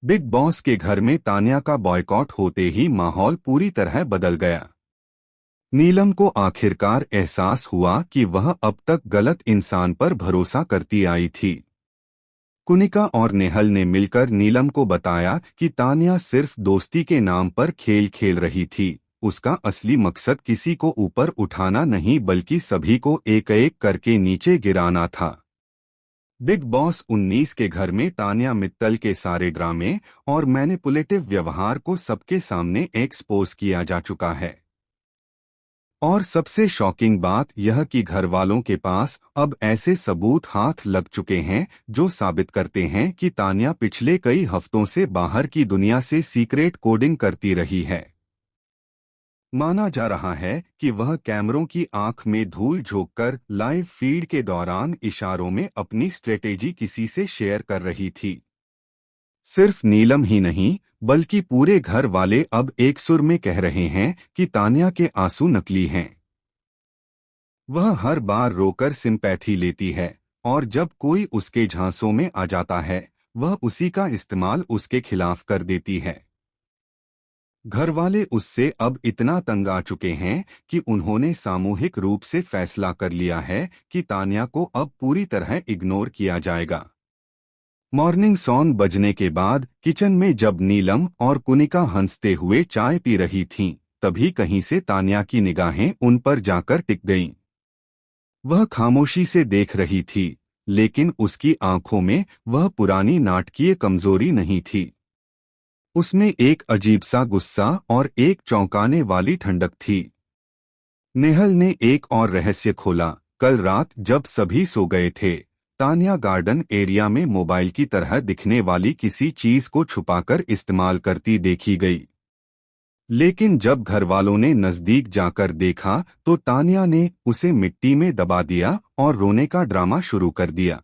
Big boss के घर में तान्या का बॉयकॉट होते ही माहौल पूरी तरह बदल गया। नीलम को आखिरकार एहसास हुआ कि वह अब तक गलत इंसान पर भरोसा करती आई थी। कुनिका और नेहल ने मिलकर नीलम को बताया कि तान्या सिर्फ दोस्ती के नाम पर खेल खेल रही थी। उसका असली मकसद किसी को ऊपर उठाना नहीं बल्कि सभी को एक एक करके नीचे गिराना था। बिग बॉस 19 के घर में तान्या मित्तल के सारे ड्रामे और मैनिपुलेटिव व्यवहार को सबके सामने एक्सपोज किया जा चुका है। और सबसे शॉकिंग बात यह कि घर वालों के पास अब ऐसे सबूत हाथ लग चुके हैं जो साबित करते हैं कि तान्या पिछले कई हफ्तों से बाहर की दुनिया से सीक्रेट कोडिंग करती रही है। माना जा रहा है कि वह कैमरों की आंख में धूल झोंककर लाइव फीड के दौरान इशारों में अपनी स्ट्रेटेजी किसी से शेयर कर रही थी। सिर्फ नीलम ही नहीं बल्कि पूरे घर वाले अब एक सुर में कह रहे हैं कि तान्या के आंसू नकली हैं। वह हर बार रोकर सिंपैथी लेती है और जब कोई उसके झांसों में आ जाता है वह उसी का इस्तेमाल उसके खिलाफ कर देती है। घर वाले उससे अब इतना तंग आ चुके हैं कि उन्होंने सामूहिक रूप से फैसला कर लिया है कि तान्या को अब पूरी तरह इग्नोर किया जाएगा। मॉर्निंग सॉन्ग बजने के बाद किचन में जब नीलम और कुनिका हंसते हुए चाय पी रही थीं, तभी कहीं से तान्या की निगाहें उन पर जाकर टिक गईं। वह खामोशी से देख रही थी, लेकिन उसकी आंखों में वह पुरानी नाटकीय कमजोरी नहीं थी। उसमें एक अजीब सा गुस्सा और एक चौंकाने वाली ठंडक थी। नेहल ने एक और रहस्य खोला। कल रात जब सभी सो गए थे, तान्या गार्डन एरिया में मोबाइल की तरह दिखने वाली किसी चीज को छुपाकर इस्तेमाल करती देखी गई। लेकिन जब घर वालों ने नजदीक जाकर देखा तो तान्या ने उसे मिट्टी में दबा दिया और रोने का ड्रामा शुरू कर दिया।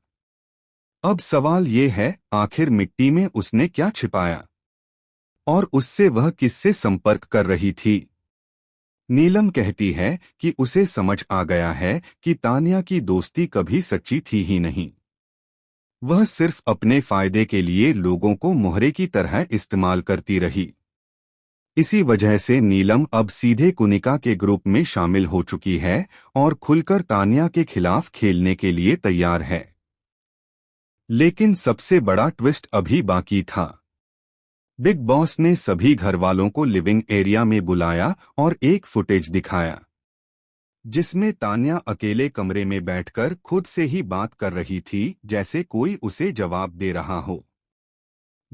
अब सवाल ये है, आखिर मिट्टी में उसने क्या छिपाया और उससे वह किससे संपर्क कर रही थी? नीलम कहती है कि उसे समझ आ गया है कि तान्या की दोस्ती कभी सच्ची थी ही नहीं। वह सिर्फ अपने फायदे के लिए लोगों को मोहरे की तरह इस्तेमाल करती रही। इसी वजह से नीलम अब सीधे कुनिका के ग्रुप में शामिल हो चुकी है और खुलकर तान्या के खिलाफ खेलने के लिए तैयार है। लेकिन सबसे बड़ा ट्विस्ट अभी बाकी था। बिग बॉस ने सभी घरवालों को लिविंग एरिया में बुलाया और एक फुटेज दिखाया जिसमें तान्या अकेले कमरे में बैठकर खुद से ही बात कर रही थी, जैसे कोई उसे जवाब दे रहा हो।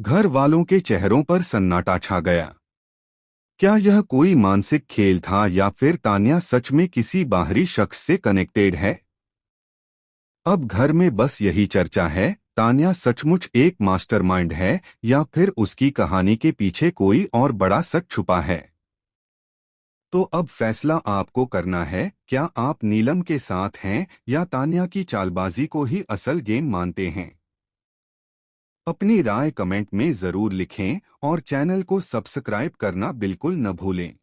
घर वालों के चेहरों पर सन्नाटा छा गया। क्या यह कोई मानसिक खेल था या फिर तान्या सच में किसी बाहरी शख्स से कनेक्टेड है? अब घर में बस यही चर्चा है, तान्या सचमुच एक मास्टरमाइंड है या फिर उसकी कहानी के पीछे कोई और बड़ा सच छुपा है। तो अब फैसला आपको करना है, क्या आप नीलम के साथ हैं या तान्या की चालबाजी को ही असल गेम मानते हैं? अपनी राय कमेंट में जरूर लिखें और चैनल को सब्सक्राइब करना बिल्कुल न भूलें।